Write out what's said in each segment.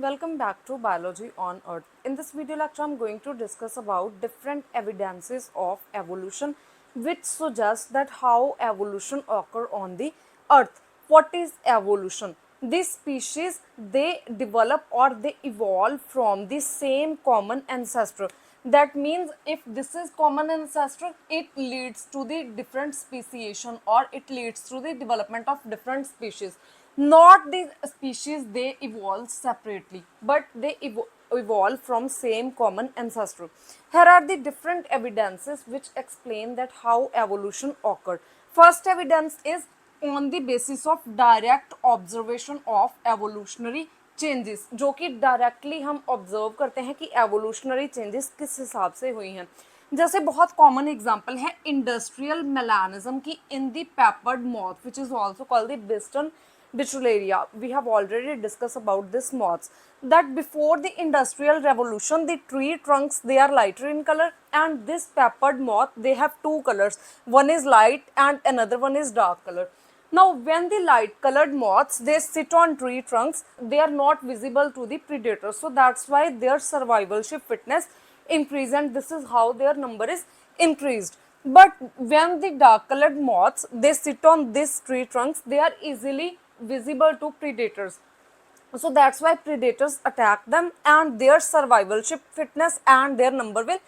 Welcome back to Biology on Earth. In this video lecture, I'm going to discuss about different evidences of evolution which suggest that how evolution occur on the Earth. What is evolution? These species, they develop or they evolve from the same common ancestor. That means if this is common ancestor, it leads to the different speciation or it leads to the development of different species. Not the species they evolve separately, but they evolve from same common ancestor. Here are the different evidences which explain that how evolution occurred. First evidence is on the basis of direct observation of evolutionary changes, जो कि directly हम observe करते हैं कि evolutionary changes किस हिसाब से हुई हैं. जैसे बहुत कॉमन एग्जांपल है इंडस्ट्रियल मेलानिज्म की in the peppered moth which is also called the Biston Bichularia. We have already discussed about this moths. That before the industrial revolution, the tree trunks, they are lighter in color, and this peppered moth, they have two colors. One is light and another one is dark color. Now, when the light colored moths, they sit on tree trunks, they are not visible to the predators. So that's why their survivalship fitness increase, and this is how their number is increased. But when the dark colored moths, they sit on these tree trunks, they are easily visible to predators. So that's why predators attack them and their survivalship fitness and their number will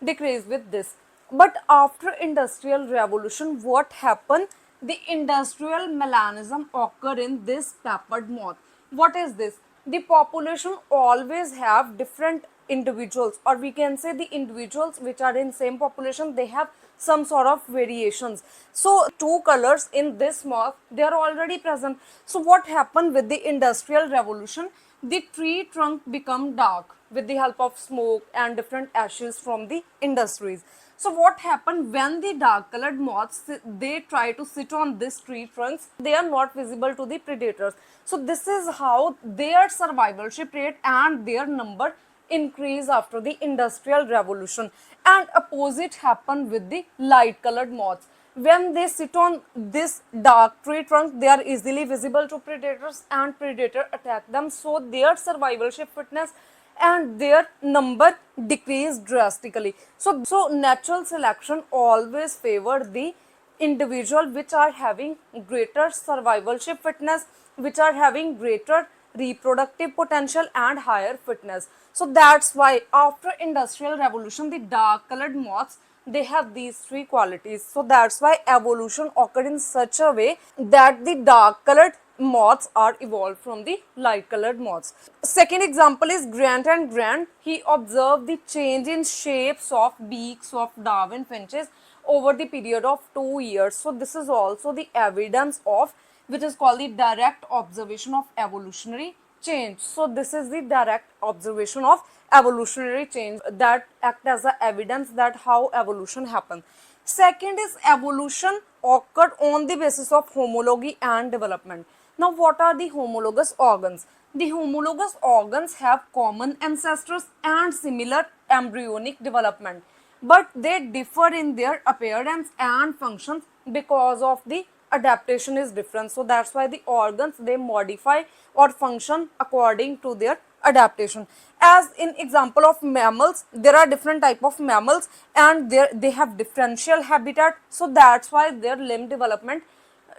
decrease with this. But after industrial revolution, what happened? The industrial melanism occur in this peppered moth. What is this? The population always have different individuals, or we can say the individuals which are in same population, they have some sort of variations. So two colors in this moth, they are already present. So what happened with the industrial revolution? The tree trunk become dark with the help of smoke and different ashes from the industries. So what happened when the dark colored moths, they try to sit on this tree trunks, they are not visible to the predators. So this is how their survivalship rate and their number increase after the industrial revolution. And opposite happened with the light colored moths. When they sit on this dark tree trunk, they are easily visible to predators and predator attack them. So their survivalship fitness and their number decrease drastically. So natural selection always favor the individual which are having greater survivalship fitness, which are having greater reproductive potential and higher fitness. So that's why after industrial revolution, the dark colored moths, they have these three qualities. So that's why evolution occurred in such a way that the dark colored moths are evolved from the light colored moths. Second example is Grant and Grant. He observed the change in shapes of beaks of Darwin finches over the period of 2 years. So this is also the evidence of which is called the direct observation of evolutionary change. So this is the direct observation of evolutionary change that act as a evidence that how evolution happened. Second is evolution occurred on the basis of homology and development. Now what are the homologous organs? The homologous organs have common ancestors and similar embryonic development, but they differ in their appearance and functions because of the adaptation is different. So that's why the organs, they modify or function according to their adaptation. As in example of mammals, there are different type of mammals and they have differential habitat. So that's why their limb development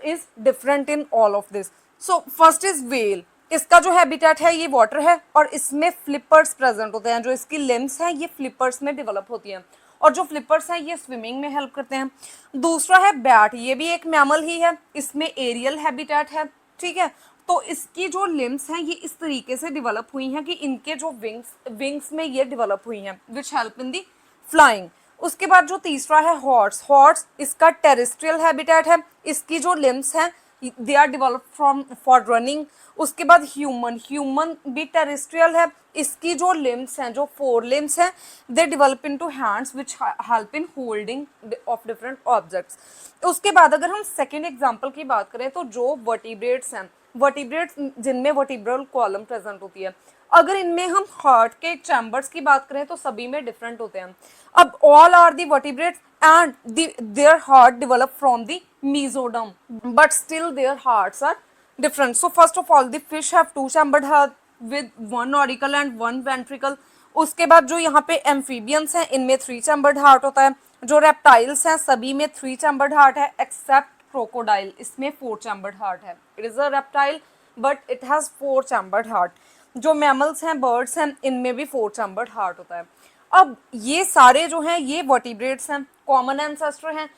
is different in all of this. So first is whale. इसका जो habitat है ये water है और इसमें flippers present होते हैं. जो इसकी लिम्स हैं ये फ्लिपर्स में डेवलप होती हैं और जो फ्लिपर्स हैं ये स्विमिंग में हेल्प करते हैं. दूसरा है बैट. ये भी एक मैमल ही है, इसमें एरियल हैबिटेट है. ठीक है, तो इसकी जो लिम्स हैं ये इस तरीके से डेवलप हुई हैं कि इनके जो विंग्स में ये डेवलप हुई हैं which help in the flying. उसके बाद जो तीसरा है हॉर्स. इसका टेरेस्ट्रियल हैबिटेट है. इसकी जो लिम्स हैं they are develop from for running. उसके बाद ह्यूमन भी टेरेस्ट्रियल है. इसकी जो लिम्स हैं, जो 4 लिम्स हैं, they develop into hands which help in holding of different objects. उसके बाद अगर हम सेकेंड एग्जांपल की बात करें तो जो वर्टिब्रेट्स हैं, वर्टिब्रेट्स जिनमें वर्टिब्रल कॉलम प्रेजेंट होती है, अगर इनमें हम हार्ट के चैम्बर्स की बात करें तो सभी में डिफरेंट होते हैं. अब all are the vertebrates and their heart developed from the mesoderm, but still their hearts are different. So first of all, the fish have two chambered heart, with one auricle and one ventricle. उसके बाद जो यहाँ पे amphibians हैं इनमें 3 chambered heart होता है। जो रेप्टाइल्स हैं सभी में 3 चैम्बर्ड हार्ट है एक्सेप्ट क्रोकोडाइल, इसमें 4 चैम्बर्ड हार्ट है। It is a reptile but it has 4 chambered heart. जो मैमल्स हैं बर्ड्स हैं इनमें भी 4 चैम्बर्ड हार्ट होता है। अब ये सारे जो हैं ये वर्टिब्रेट्स हैं, कॉमन एंसेस्टर हैं,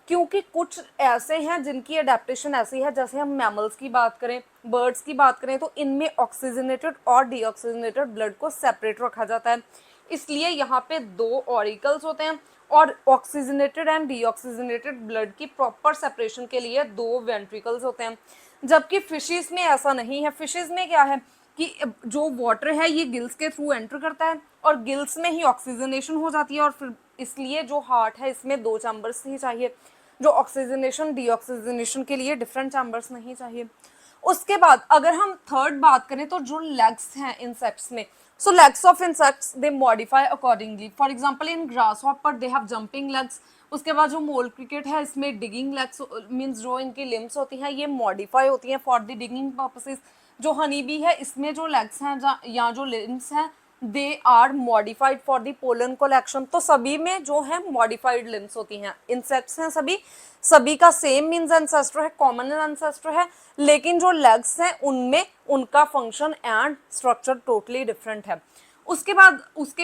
क्योंकि कुछ ऐसे हैं जिनकी अडेप्टेशन ऐसी है, जैसे हम मैमल्स की बात करें, बर्ड्स की बात करें, तो इनमें ऑक्सीजनेटेड और डीऑक्सीजनेटेड ब्लड को सेपरेट रखा जाता है, इसलिए यहाँ पे 2 ऑरिकल्स होते हैं और ऑक्सीजनेटेड एंड डीऑक्सीजनेटेड ब्लड की प्रॉपर सेपरेशन के लिए 2 वेंट्रिकल्स होते हैं। जबकि फिशेस में ऐसा नहीं है। फिशेस में क्या है कि जो वाटर है ये गिल्स के थ्रू एंटर करता है और गिल्स में ही ऑक्सीजनेशन हो जाती है, और फिर इसलिए जो हार्ट है इसमें 2 चैम्बर्स ही चाहिए, जो ऑक्सीजनेशन डीऑक्सीजनेशन के लिए डिफरेंट चैम्बर्स नहीं चाहिए। उसके बाद अगर हम थर्ड बात करें तो जो लेग्स हैं इंसेक्ट्स में, so legs of insects they modify accordingly. For example in grasshopper they have jumping legs. उसके बाद जो मोल क्रिकेट है इसमें डिगिंग लेग्स मींस जो इनकी लिम्स होती हैं ये मॉडिफाई होती हैं फॉर द डिगिंग पर्पसेस। जो हनी बी है इसमें जो लेग्स हैं या जो लिम्स हैं they are modified for the pollen collection. तो सभी में जो है मॉडिफाइड लिम्स होती हैं। इंसेक्ट्स हैं सभी, सभी का सेम मीन्स एंसेस्टर है, कॉमन एंसेस्टर है, लेकिन जो लेग्स हैं उनमें उनका function and structure totally different है। उसके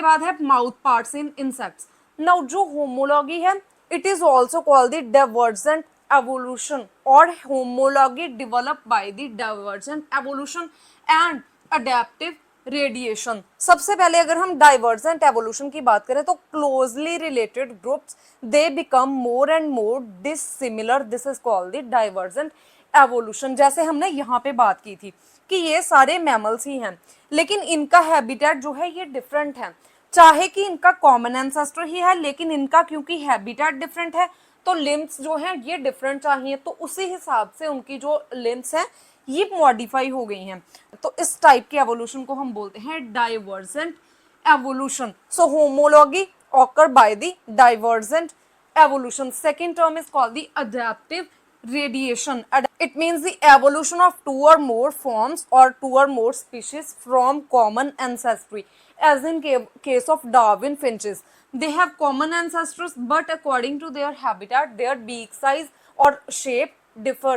बाद है mouth parts in insects. Now जो होमोलॉगी है it is also called the divergent evolution, और homology develop by the divergent evolution and adaptive radiation. सबसे पहले अगर हम डाइवर्जेंट एवोल्यूशन की बात करें तो closely related groups they become more and more dissimilar, this is called the divergent evolution. जैसे हमने यहाँ पे बात की थी कि ये सारे मैमल्स ही हैं, लेकिन इनका हैबिटेट जो है ये डिफरेंट है। चाहे कि इनका कॉमन एंसेस्टर ही है, लेकिन इनका क्योंकि हैबिटेट डिफरेंट है तो लिम्स जो है ये डिफरेंट चाहिए, तो उसी हिसाब से उनकी जो लिम्स हैं ये मॉडिफाई हो गई हैं। तो इस टाइप के एवोल्यूशन को हम बोलते हैं divergent evolution. So homology occur by the divergent evolution. Second term is called the adaptive radiation. It means the evolution of 2 or more forms or 2 or more species from common ancestry. As in case of Darwin finches, they have common ancestors, but according to their habitat, their beak size or shape differ,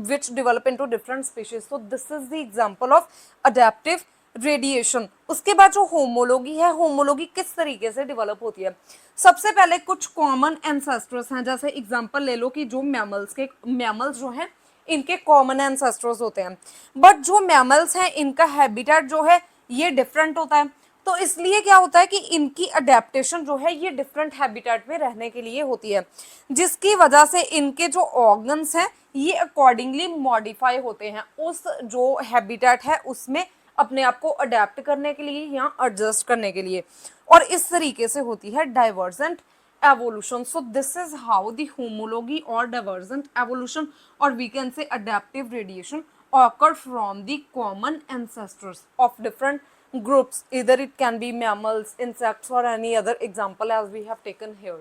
which develop into different species. So this is the example of adaptive radiation. उसके बाद जो homology है, homology किस तरीके से develop होती है? सबसे पहले कुछ कॉमन एंसेस्टर्स हैं, जैसे एग्जांपल ले लो कि जो मैमल्स जो हैं इनके कॉमन एंसेस्टर्स होते हैं, बट जो मैमल्स हैं इनका हैबिटेट जो है ये डिफरेंट होता है। तो इसलिए क्या होता है कि इनकी अडेप्टेशन जो है ये डिफरेंट हैबिटेट में रहने के लिए होती है, जिसकी वजह से इनके जो ऑर्गन्स हैं ये अकॉर्डिंगली मॉडिफाई होते हैं उस जो हैबिटेट है उसमें अपने आप को अडेप्ट करने के लिए या एडजस्ट करने के लिए, और इस तरीके से होती है divergent evolution. So this is how the homology और डाइवर्जेंट एवोल्यूशन और we can say adaptive radiation occur from the common ancestors of different groups, either it can be mammals, insects or any other example as we have taken here.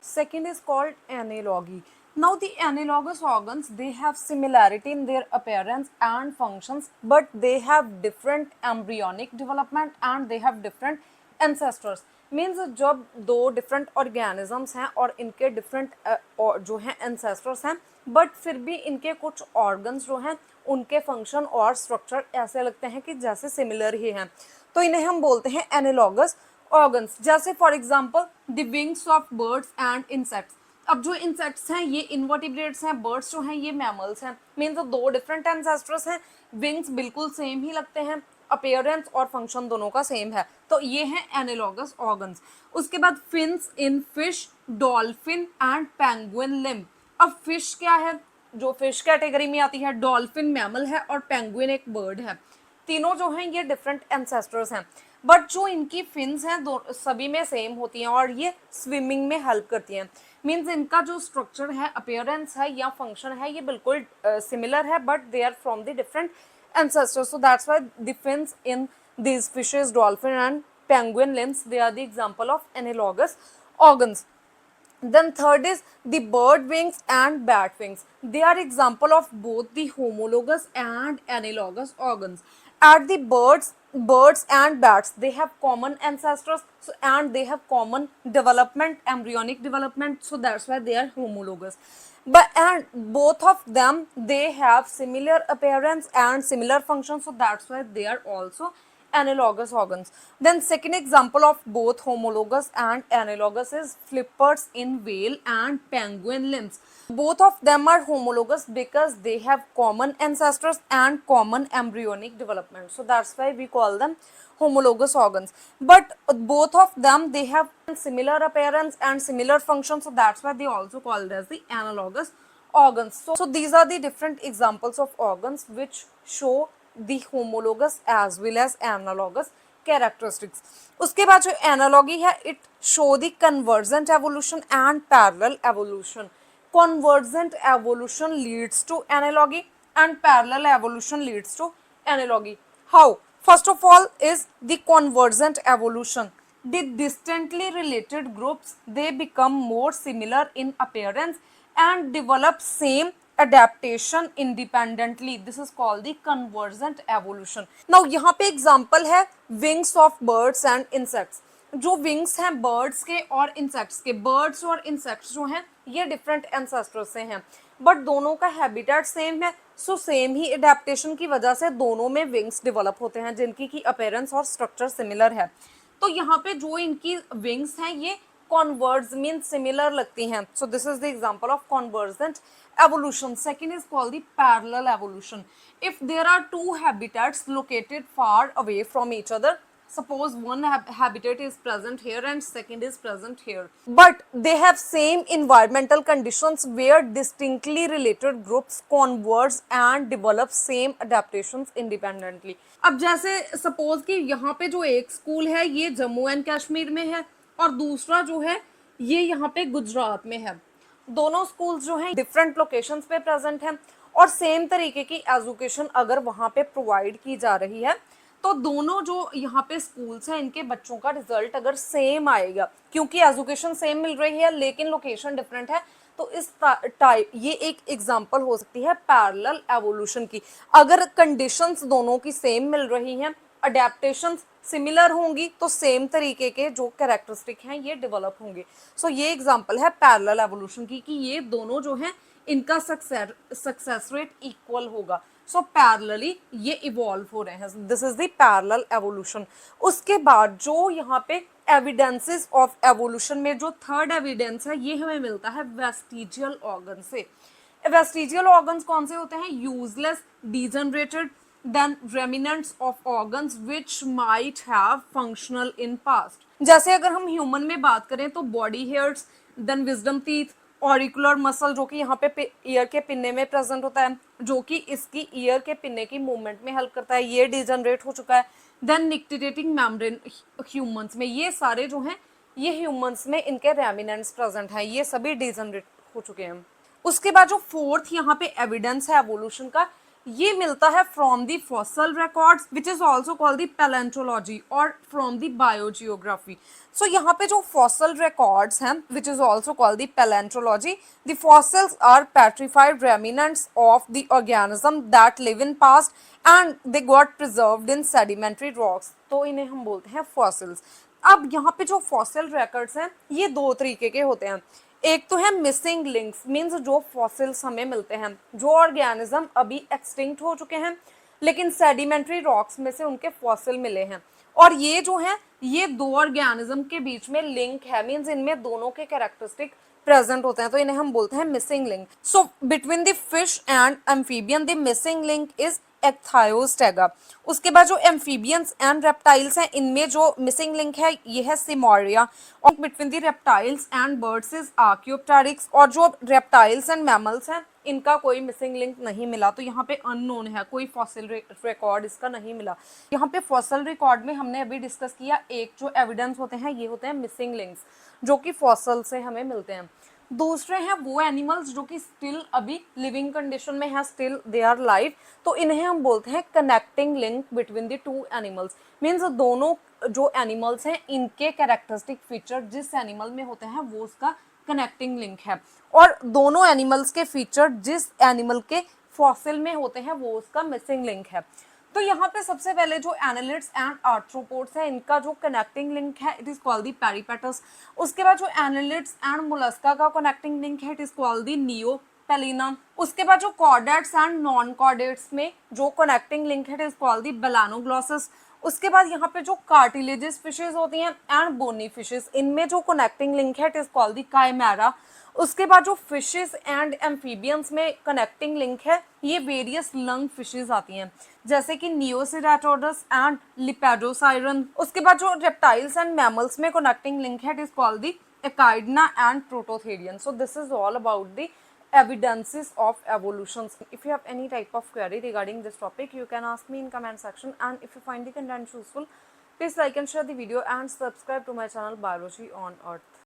Second is called analogy. Now the analogous organs, they have similarity in their appearance and functions, but they have different embryonic development and they have different ancestors. Means जब 2 different organisms हैं और इनके different जो हैं ancestors हैं, but फिर भी इनके कुछ ऑर्गन्स जो हैं उनके फंक्शन और स्ट्रक्चर ऐसे लगते हैं कि जैसे सिमिलर ही हैं, तो इन्हें हम बोलते हैं एनालॉगस ऑर्गन्स। जैसे for example the wings of birds and insects. अब जो इंसेक्ट्स हैं ये इनवर्टिब्रेट्स हैं, बर्ड्स जो हैं ये मैमल्स हैं, मीन्स 2 डिफरेंट एंसेस्टर्स हैं, विंग्स बिल्कुल सेम ही लगते हैं, अपीयरेंस और फंक्शन दोनों का सेम है, तो ये हैं एनालॉगस ऑर्गन्स। उसके बाद fins in fish, dolphin and penguin limb. अब फिश क्या है, जो फिश कैटेगरी में आती है, डॉल्फिन मैमल है और पेंगुइन एक बर्ड है। तीनों जो हैं ये डिफरेंट एंसेस्टर्स हैं, बट जो इनकी फिन्स हैं सभी में सेम होती हैं और ये स्विमिंग में हेल्प करती हैं। मीन्स इनका जो स्ट्रक्चर है, अपीयरेंस है या फंक्शन है ये बिल्कुल सिमिलर है, but they are from the different ancestors. So that's why the fins in these fishes, dolphin and penguin limbs, they are the example of analogous organs. Then third is the bird wings and bat wings. They are example of both the homologous and analogous organs. at the birds and bats, they have common ancestors, so and they have common development, embryonic development, so that's why they are homologous. But and both of them, they have similar appearance and similar function, so that's why they are also analogous organs. Then second example of both homologous and analogous is flippers in whale and penguin limbs. Both of them are homologous because they have common ancestors and common embryonic development, so that's why we call them homologous organs. But both of them, they have similar appearance and similar function, so that's why they also called as the analogous organs. So these are the different examples of organs which show the homologous as well as analogous characteristics. उसके बाद जो analogy है, it show the convergent evolution and parallel evolution. Convergent evolution leads to analogy and parallel evolution leads to analogy. How? First of all is the convergent evolution. The distantly related groups, they become more similar in appearance and develop same adaptation independently. This is called the convergent evolution. Now यहाँ पे example है wings of birds and insects. जो wings हैं birds के और insects के, birds और insects जो हैं ये डिफरेंट एंसेस्टर से हैं, बट दोनों का हैबिटेट सेम है, सो सेम ही एडेप्टेशन की वजह से दोनों में विंग्स डेवलप होते हैं जिनकी की अपीयरेंस और स्ट्रक्चर सिमिलर है. तो यहाँ पे जो इनकी विंग्स हैं ये कॉन्वर्ज मीन सिमिलर लगती हैं. सो this is the example of convergent evolution. Second is called the parallel evolution. If there are two habitats located far away from each other, suppose one habitat is present here and second is present here, but they have same environmental conditions where distinctly related groups converge and develop same adaptations independently. अब जैसे suppose कि यहाँ पे जो एक school है ये Jammu and Kashmir में है और दूसरा जो है ये यहाँ पे गुजरात में है. दोनों स्कूल्स जो हैं डिफरेंट लोकेशंस पे प्रेजेंट हैं और सेम तरीके की एजुकेशन अगर वहाँ पे प्रोवाइड की जा रही है तो दोनों जो यहाँ पे स्कूल्स हैं इनके बच्चों का रिजल्ट अगर सेम आएगा, क्योंकि एजुकेशन सेम मिल रही है लेकिन लोकेशन डिफरेंट है, तो इस टाइप ये एक एग्जांपल हो सकती है पैरेलल एवोल्यूशन की. अगर कंडीशंस दोनों की सेम मिल रही हैं, अडेप्टेशंस सिमिलर होंगी, तो सेम तरीके के जो कैरेक्टरिस्टिक हैं ये डेवलप होंगे. सो ये एग्जांपल है पैरेलल एवोल्यूशन की कि ये दोनों जो हैं इनका सक्सेस रेट इक्वल होगा. सो पैरेलली ये इवॉल्व हो रहे हैं. This is the parallel evolution. उसके बाद जो यहाँ पे एविडेंसेस ऑफ एवोल्यूशन में जो थर्ड एविडेंस है ये हमें मिलता है वेस्टिजियल ऑर्गन से. वेस्टिजियल ऑर्गन्स कौन से होते हैं? Useless, degenerated, then remnants of organs which might have functional in past. जैसे अगर हम ह्यूमन में बात करें तो body hairs, then wisdom teeth, auricular muscle जो कि यहाँ पे ईयर के पिन्ने में प्रेजेंट होता है, जो कि इसकी ईयर के पिन्ने की मूवमेंट में हेल्प करता है, ये डिजनरेट हो चुका है. देन निक्टिडेटिंग मेम्ब्रेन ह्यूमंस में, ये सारे जो हैं ये ह्यूमंस में इनके रेमिनेंट्स प्रेजेंट हैं, ये सभी डिजनरेट हो चुके हैं. उसके बाद जो फोर्थ यहाँ पे एविडेंस है एवोल्यूशन का ये मिलता है from the fossil records which is also called the palaeontology और फ्रॉम द बायोजियोग्राफी. सो यहाँ पे जो फॉसल रिकॉर्ड्स हैं which is also called the palaeontology, the fossils are petrified remnants of the organism that live in past and they got preserved in sedimentary rocks, तो इन्हें हम बोलते हैं fossils. अब यहाँ पे जो फॉसल रिकॉर्ड्स हैं ये दो तरीके के होते हैं. एक तो है मिसिंग लिंक्स, मीन्स जो फॉसिल्स हमें मिलते हैं, जो ऑर्गेनिज्म अभी एक्सटिंक्ट हो चुके हैं लेकिन सेडिमेंट्री रॉक्स में से उनके फॉसिल मिले हैं, और ये जो है ये दो ऑर्गेनिज्म के बीच में लिंक है, मीन्स इनमें दोनों के कैरेक्टरिस्टिक प्रेजेंट होते हैं, तो इन्हें हम बोलते हैं missing link. So between the fish and amphibian the missing link is Ichthyostega. उसके बाद जो एम्फीबियंस एंड रेप्टाइल्स हैं इनमें जो मिसिंग लिंक है ये है सिमोरिया. और between the reptiles and birds is Archaeopteryx, और जो रेप्टाइल्स एंड मैमल्स हैं इनका कोई मिसिंग लिंक नहीं मिला, तो यहाँ पे अननोन है, कोई फॉसिल रिकॉर्ड इसका नहीं मिला. यहाँ पे फॉसिल रिकॉर्ड में हमने अभी डिस्कस किया एक जो एविडेंस होते हैं ये होते हैं मिसिंग लिंक्स जो कि फॉसिल से हमें मिलते हैं. दूसरे हैं वो एनिमल्स जो कि स्टिल अभी लिविंग कंडीशन में है, स्टिल दे आर लाइव, तो इन्हें हम बोलते हैं connecting link between the two animals. Means दोनों जो एनिमल्स हैं इनके कैरेक्टरिस्टिक फीचर जिस एनिमल में होते हैं वो उसका कनेक्टिंग लिंक है, और दोनों एनिमल्स के फीचर जिस एनिमल के फॉसिल में होते हैं वो उसका मिसिंग लिंक है. तो यहाँ पे सबसे पहले जो एनालिड्स एंड आर्थ्रोपोड्स है, इनका जो कनेक्टिंग लिंक है इट इज कॉल्ड दी पेरिपेटस। उसके बाद जो एनालिड्स एंड मोलस्का का कनेक्टिंग लिंक है इट इज कॉल्ड दी नियोपेलिना। उसके बाद जो कॉर्डेट्स एंड नॉन कॉर्डेट्स में जो कनेक्टिंग लिंक है इट इज कॉल्ड दी बेलानोग्लॉसस। उसके बाद यहाँ पे जो कार्टिलेजियस फिशेज होती हैं एंड बोनी फिशेज, इनमें जो कनेक्टिंग लिंक है it is called the chimera. उसके बाद जो फिशेस एंड एम्फीबियंस में कनेक्टिंग लिंक है ये वेरियस लंग फिशेस आती हैं, जैसे कि नियोसिराटोडस एंड लिपेडोसाइरन। उसके बाद जो रेप्टाइल्स एंड मैमल्स में कनेक्टिंग लिंक है it is called the echidna and prototherian. So this is all about the evidences of evolutions. If you have any type of query regarding this topic, you can ask me in comment section, and if you find the content useful, please like and share the video and subscribe to my channel Biology on Earth.